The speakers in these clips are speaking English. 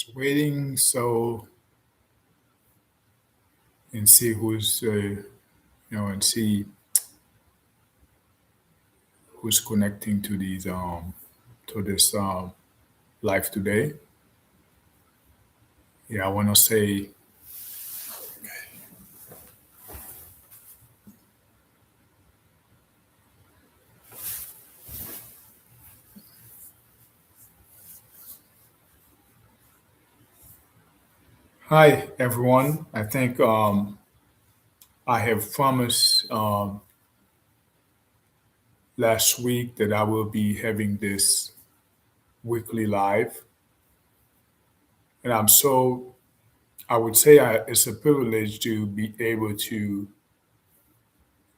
Just waiting and see and see who's connecting to this live today. Yeah, I want to say hi everyone. I think I have promised last week that I will be having this weekly live, and I would say it's a privilege to be able to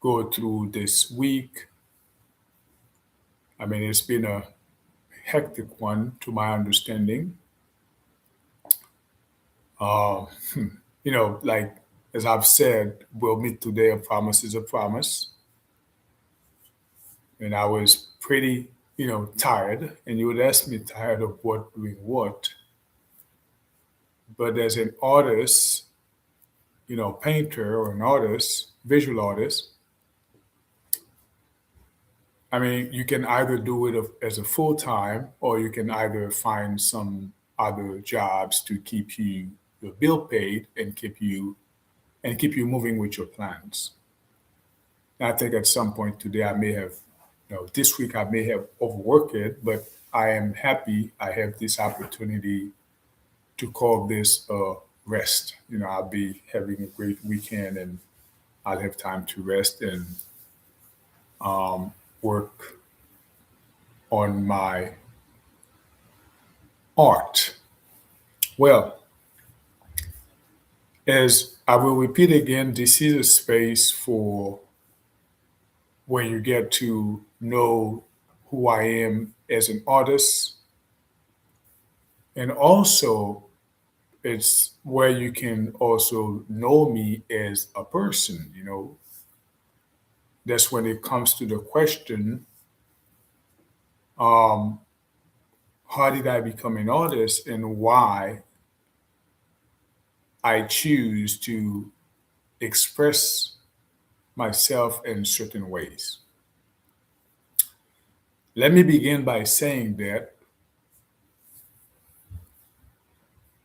go through this week. I mean, it's been a hectic one to my understanding. Uh, like as I've said, we'll meet today. A promise is a promise, and I was pretty, tired. And you would ask me, tired of what, doing what? But as an artist, painter or an artist, visual artist, I mean, you can either do it as a full time, or you can either find some other jobs to keep your bill paid and keep you moving with your plans. And I think at some point today I may have, this week I may have overworked it, but I am happy I have this opportunity to call this a rest. I'll be having a great weekend and I'll have time to rest and work on my art. Well, as I will repeat again, this is a space for where you get to know who I am as an artist, and also it's where you can also know me as a person. That's when it comes to the question, um, how did I become an artist and why I choose to express myself in certain ways. Let me begin by saying that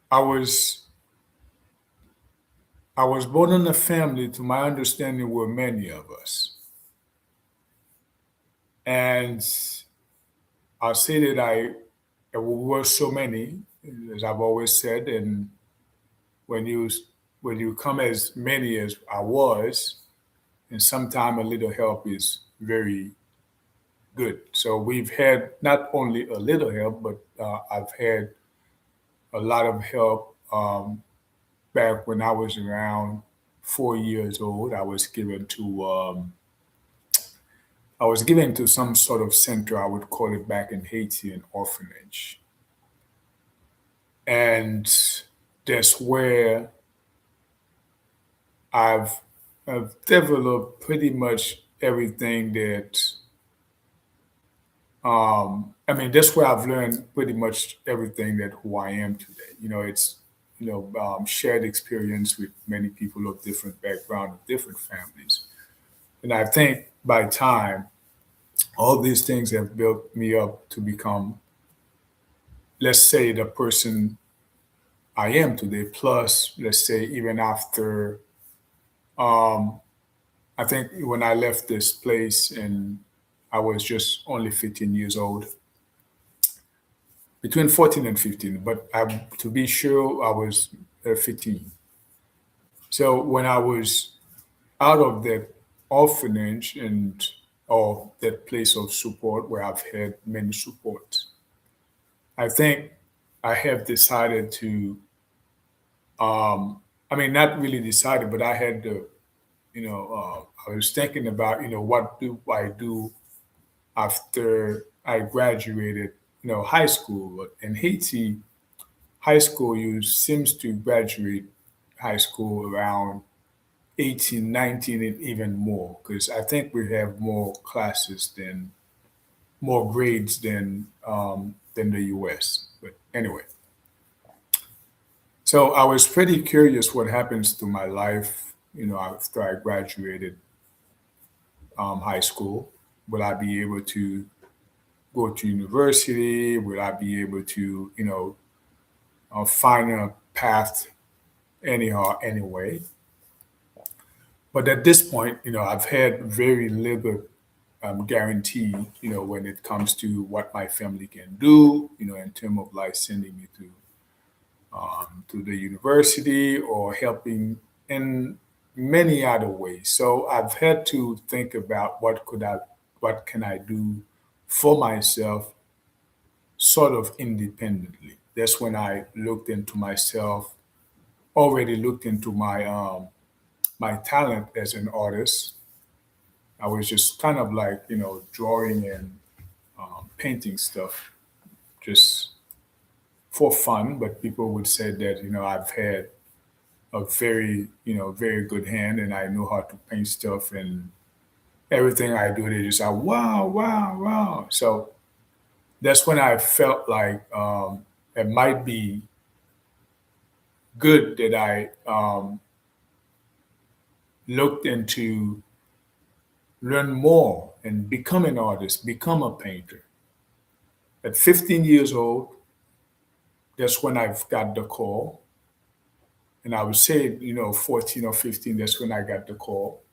I was I was born in a family, to my understanding, were many of us. And I'll say that we were so many, as I've always said, and when you when you come as many as I was, and sometimes a little help is very good. So we've had not only a little help, but I've had a lot of help. Back when I was around 4 years old, I was given to some sort of center. I would call it back in Haiti an orphanage, and that's where I've I've developed pretty much everything that I mean, that's where I've learned pretty much everything that who I am today. It's shared experience with many people of different background, of different families, and I think by time, all these things have built me up to become, let's say, the person I am today. Plus, let's say, even after, um, I think when I left this place and I was just only 15 years old, between 14 and 15, but to be sure, I was 15. So when I was out of that orphanage and or that place of support where I've had many supports, I think I have decided to, I mean, not really decided, but I had the, I was thinking about, what do I do after I graduated, high school. But in Haiti, high school, you seems to graduate high school around 18, 19, and even more, because I think we have more grades than the US. But anyway, So I was pretty curious what happens to my life, after I graduated high school. Will I be able to go to university? Will I be able to, find a path anyhow, anyway? But at this point, I've had very little guarantee, when it comes to what my family can do, in terms of like sending me to the university or helping in many other ways. So I've had to think about what can I do for myself, sort of independently. That's when I looked into myself, already looked into my talent as an artist. I was just kind of like, drawing and painting stuff just for fun, but people would say that, I've had a very, very good hand and I know how to paint stuff, and everything I do, they just say, wow, wow, wow. So that's when I felt like it might be good that I looked into learn more and become an artist, become a painter. At 15 years old, that's when I've got the call. And I would say, 14 or 15, that's when I got the call.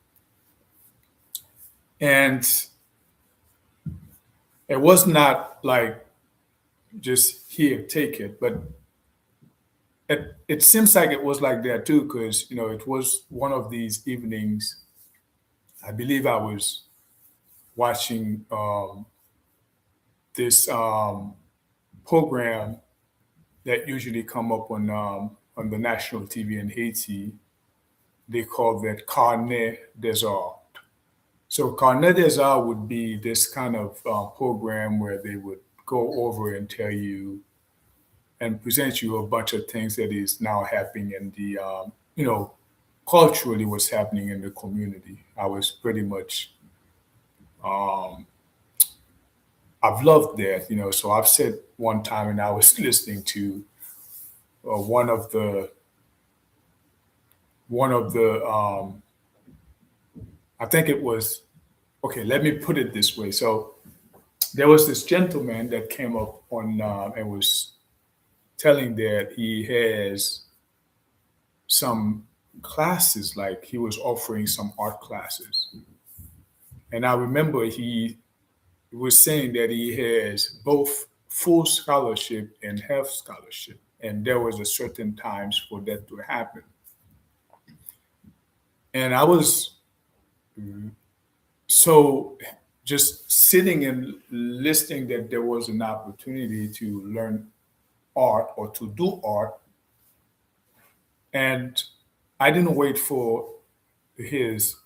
And it was not like just here, take it, but it seems like it was like that too, because, it was one of these evenings. I believe I was watching this program that usually come up on the national TV in Haiti. They call that Carnet des Arts. So Carnet des Arts would be this kind of program where they would go over and tell you and present you a bunch of things that is now happening in the, culturally what's happening in the community. I was pretty much, um, I've loved that, So I've said one time, and I was listening to uh, one of the one of the I think it was, okay, let me put it this way. So there was this gentleman that came up on and was telling that he has some classes, like he was offering some art classes. And I remember he was saying that he has both full scholarship and half scholarship. And there was a certain times for that to happen. And I was so just sitting and listening that there was an opportunity to learn art or to do art. And I didn't wait for his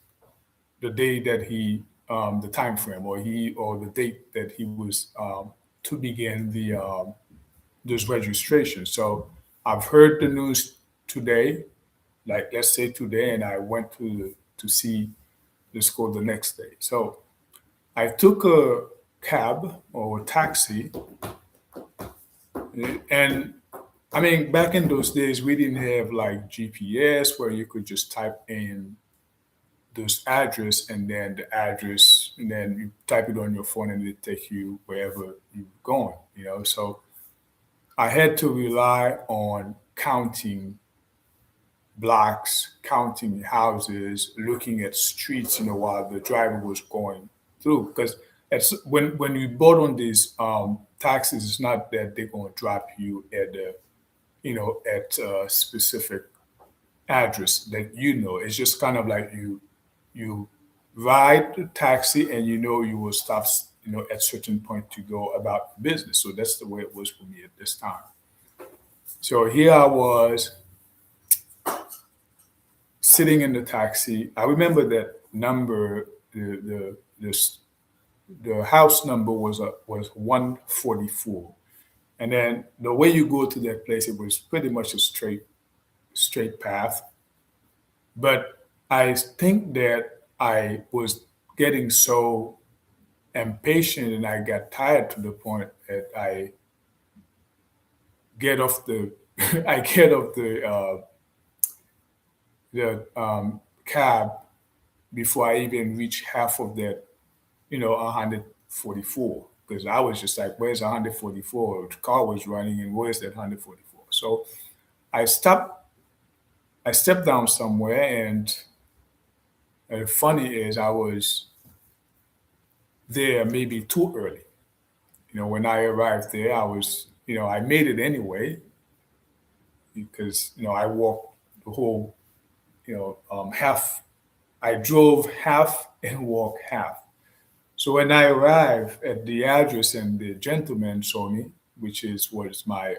the day that he the time frame, or the date that he was to begin the this registration. So I've heard the news today, like let's say today, and I went to see the school the next day. So I took a cab or a taxi, and I mean, back in those days, we didn't have like GPS where you could just type in this address and then the address, and then you type it on your phone and it take you wherever you're going. So I had to rely on counting blocks, counting houses, looking at streets, while the driver was going through. Because when you board on these taxis, it's not that they're going to drop you at at a specific address that It's just kind of like you ride the taxi and you will stop at certain point to go about business. So that's the way it was for me at this time. So here I was sitting in the taxi. I remember that number, the house number was 144. And then the way you go to that place, it was pretty much a straight path. But I think that I was getting so impatient and I got tired to the point that I get off the I get off the cab before I even reach half of that, 144. Because I was just like, where's 144? The car was running, and where's that 144? So I stopped. I stepped down somewhere, and the funny is, I was there maybe too early. When I arrived there, I made it anyway because I walked the whole, half. I drove half and walked half. So when I arrived at the address and the gentleman saw me, which was my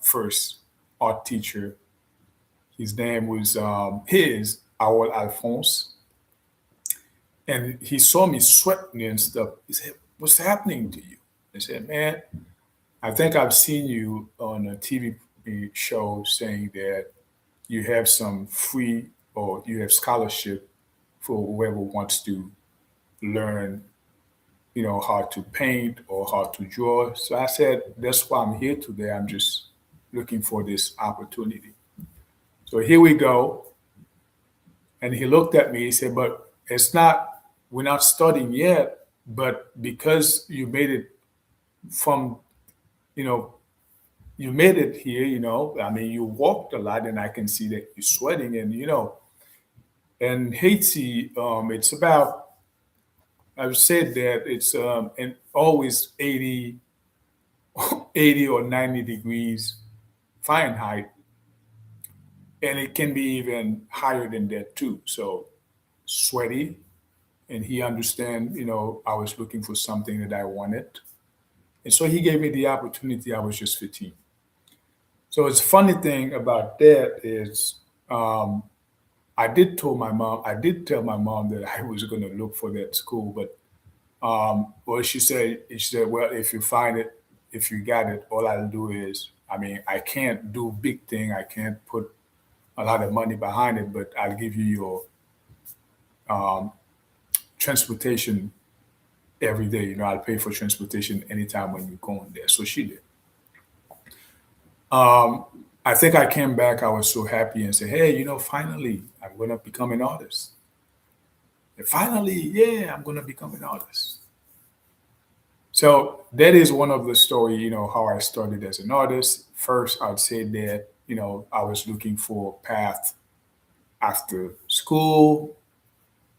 first art teacher. His name was Howard Alphonse, and he saw me sweating and stuff. He said, "What's happening to you?" I said, "Man, I think I've seen you on a TV show saying that you have some free or you have scholarship for whoever wants to learn, how to paint or how to draw." So I said, "That's why I'm here today. I'm just looking for this opportunity." So here we go. And he looked at me. He said, "But we're not studying yet. But because you made it from, you know, you made it here, I mean, you walked a lot and I can see that you're sweating. And Haiti, it's about, I've said that it's and always 80 or 90 degrees Fahrenheit. And it can be even higher than that too. So sweaty, and he understand, I was looking for something that I wanted. And so he gave me the opportunity. I was just 15. So it's funny thing about that is I did tell my mom that I was going to look for that school, but well, she said, well, if you find it, if you got it, all I'll do is, I mean, I can't do big thing. I can't put a lot of money behind it, but I'll give you your um, transportation every day. I'll pay for transportation anytime when you're going there. So she did. Um, I think I came back. I was so happy and said, "Hey, finally, I'm gonna become an artist. And finally, yeah, I'm gonna become an artist." So that is one of the story. How I started as an artist. First, I'd say that I was looking for a path after school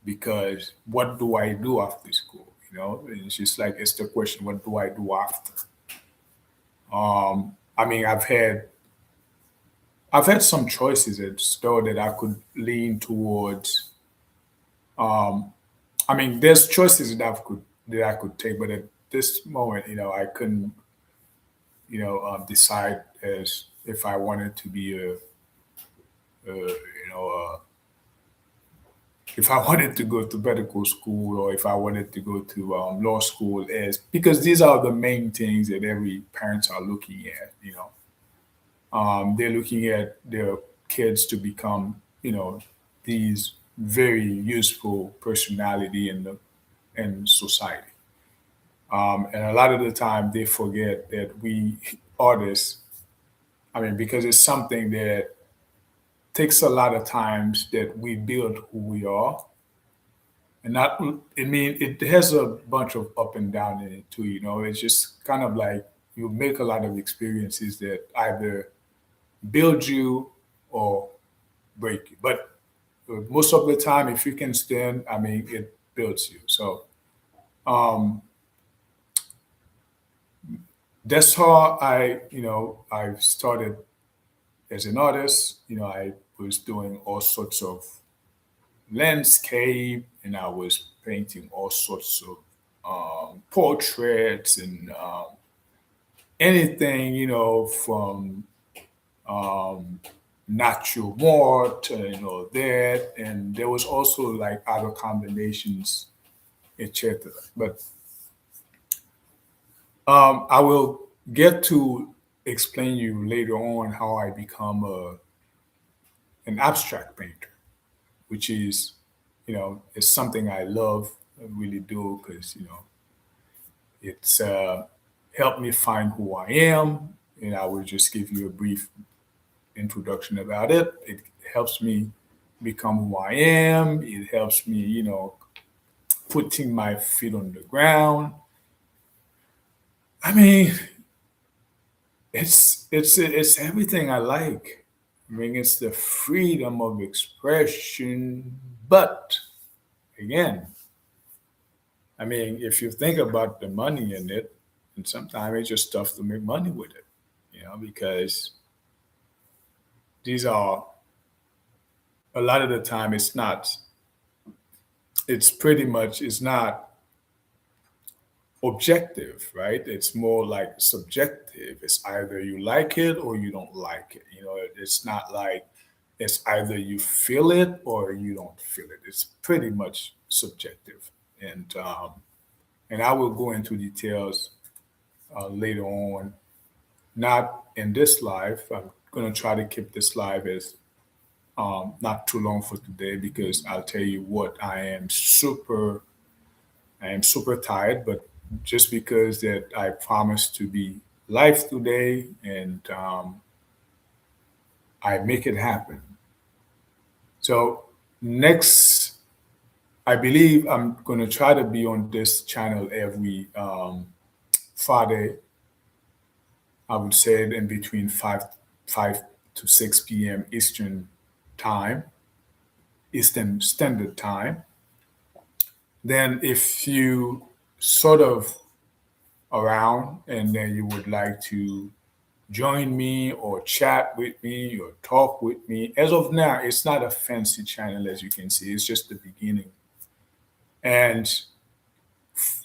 because what do I do after school? And it's just like it's the question, what do I do after? I mean, I've had some choices at store that I could lean towards. Um, I mean, there's choices that I could take, but at this moment, I couldn't, decide as if I wanted to be if I wanted to go to medical school or if I wanted to go to law school, as because these are the main things that every parents are looking at. They're looking at their kids to become, these very useful personality in society. And a lot of the time they forget that we artists, I mean, because it's something that takes a lot of times that we build who we are. And not, I mean, it has a bunch of up and down in it too. It's just kind of like you make a lot of experiences that either build you or break you. But most of the time, if you can stand, I mean, it builds you. So um, that's how I started as an artist. I was doing all sorts of landscape, and I was painting all sorts of portraits and anything, from um, natural art, that, and there was also like other combinations, etc. But I will get to explain you later on how I become an abstract painter, which is something I love, I really do, because it's helped me find who I am. And I will just give you a brief. introduction about it. It helps me become who I am. It helps me, putting my feet on the ground. I mean, it's everything I like. I mean, it's the freedom of expression. But again, I mean, if you think about the money in it, and sometimes it's just tough to make money with it, because these are a lot of the time it's not. It's pretty much it's not objective, right? It's more like subjective. It's either you like it or you don't like it. It's not like it's either you feel it or you don't feel it. It's pretty much subjective, and I will go into details later on. Not in this live. I'm gonna try to keep this live as not too long for today because I'll tell you what I am super tired, but just because that I promised to be live today and I make it happen. So next, I believe I'm gonna try to be on this channel every Friday. I would say it in between five to 6 p.m. Time, Eastern Standard Time. Then if you sort of around and then you would like to join me or chat with me or talk with me. As of now, it's not a fancy channel, as you can see. It's just the beginning. And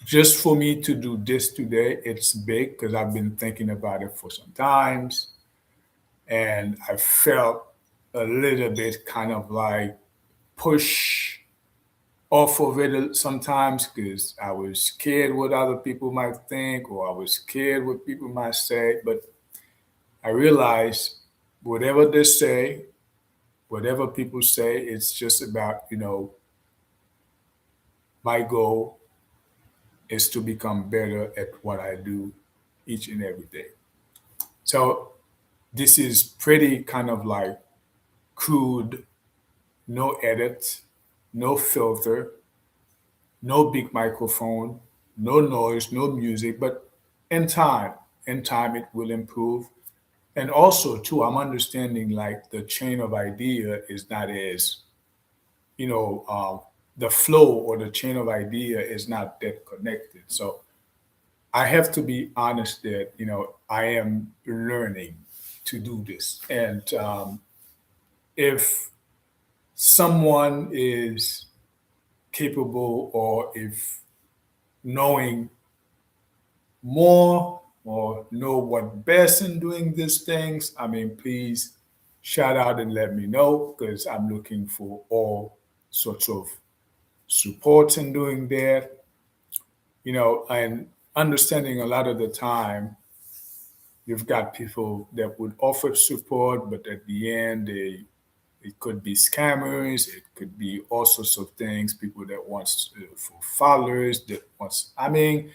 just for me to do this today, it's big because I've been thinking about it for some times. And I felt a little bit kind of like push off of it sometimes because I was scared what other people might think or I was scared what people might say. But I realized whatever they say, whatever people say, it's just about, my goal is to become better at what I do each and every day. So this is pretty kind of like crude, no edit, no filter, no big microphone, no noise, no music, but in time, in time it will improve. And also too, I'm understanding like the chain of idea is not as you know, the flow or the chain of idea is not that connected. So I have to be honest that, I am learning to do this. And if someone is capable or if knowing more or know what best in doing these things, I mean, please shout out and let me know because I'm looking for all sorts of support in doing that. And understanding a lot of the time, you've got people that would offer support, but at the end, it could be scammers, it could be all sorts of things. People that wants for followers, that wants. I mean,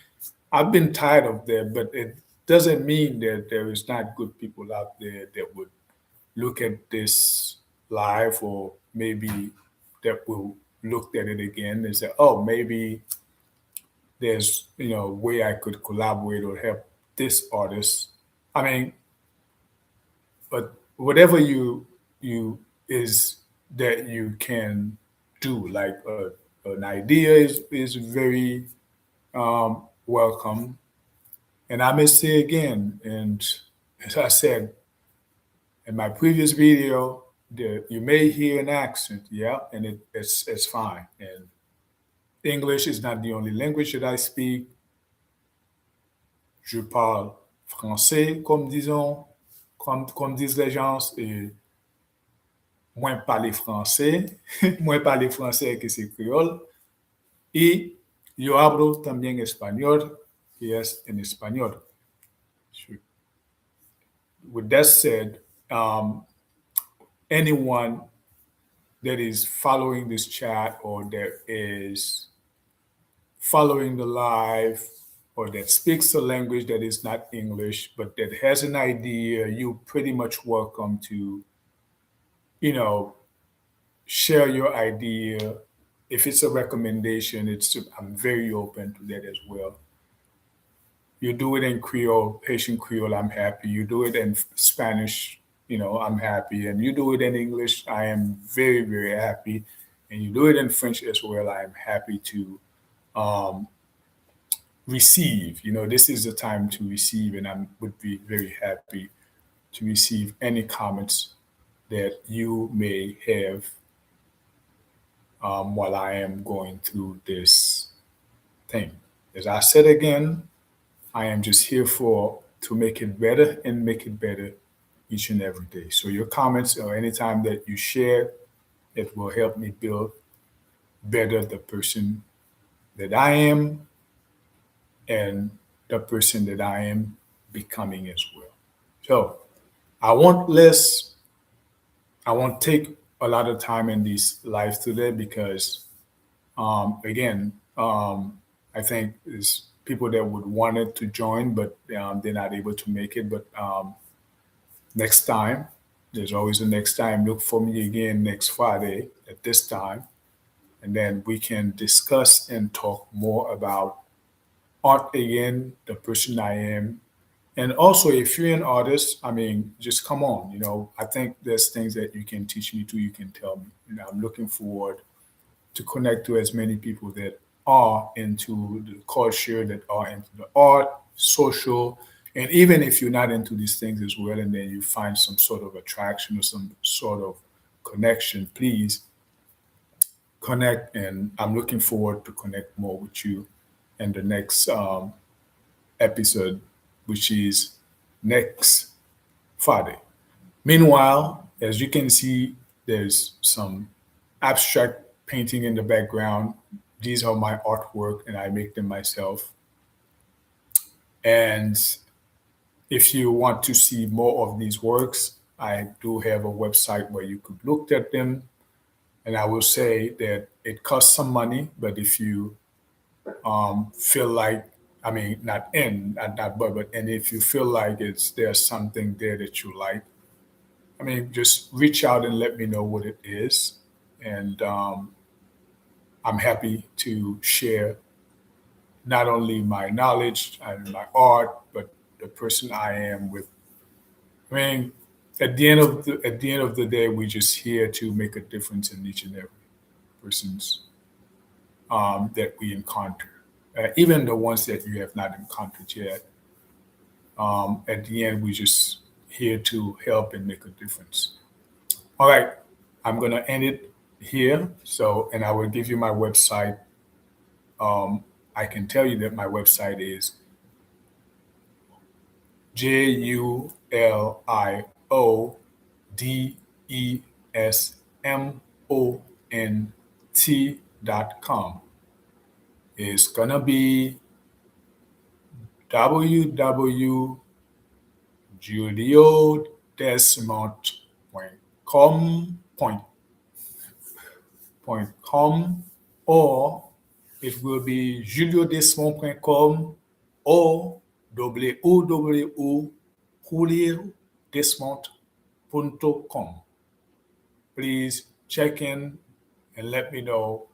I've been tired of that, but it doesn't mean that there is not good people out there that would look at this live or maybe that will look at it again and say, oh, maybe there's a way I could collaborate or help this artist. I mean, but whatever you is that you can do, like an idea is very welcome. And I may say again, and as I said in my previous video, you may hear an accent, yeah, and it's fine. And English is not the only language that I speak. Je parle français, comme disent les gens, et moins parler français, moins parler français que c'est créole. Y yo hablo también español, que es en español. With that said, anyone that is following this chat or that is following the live, or that speaks a language that is not English, but that has an idea, you're pretty much welcome to, you know, share your idea. If it's a recommendation, I'm very open to that as well. You do it in Creole, Haitian Creole, I'm happy. You do it in Spanish, I'm happy. And you do it in English, I am very, very happy. And you do it in French as well, I am happy to um, receive. This is the time to receive, and I would be very happy to receive any comments that you may have while I am going through this thing. As I said again, I am just here for to make it better and make it better each and every day. So your comments or anytime that you share, it will help me build better the person that I am and the person that I am becoming as well. So I won't less I won't take a lot of time in this live today because again, I think there's people that would want it to join, but they're not able to make it. But next time, there's always a next time. Look for me again next Friday at this time, and then we can discuss and talk more about art again, the person I am. And also, if you're an artist, I mean, just come on. I think there's things that you can teach me too. You can tell me. I'm looking forward to connect to as many people that are into the culture, that are into the art, social, and even if you're not into these things as well, and then you find some sort of attraction or some sort of connection, please connect. And I'm looking forward to connect more with you in the next episode, which is next Friday. Meanwhile, as you can see, there's some abstract painting in the background. These are my artwork and I make them myself. And if you want to see more of these works, I do have a website where you could look at them. And I will say that it costs some money, but if you feel like, I mean, not but and if you feel like there's something there that you like, I mean, just reach out and let me know what it is. And I'm happy to share not only my knowledge and my art, but the person I am with. I mean, at the end of the day, we're just here to make a difference in each and every person's that we encounter, even the ones that you have not encountered yet. At the end, we're just here to help and make a difference. All right, I'm gonna end it here. So, and I will give you my website. Um, I can tell you that my website is JULIODESMONT.com. It's gonna be www.juliodesmont.com or it will be juliodesmont.com or www.juliodesmont.com. Please check in and let me know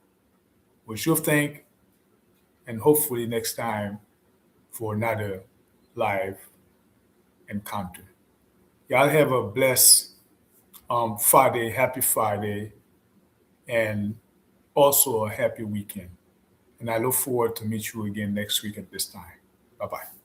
what you think, and hopefully next time for another live encounter. Y'all have a blessed Friday, happy Friday, and also a happy weekend. And I look forward to meet you again next week at this time. Bye bye.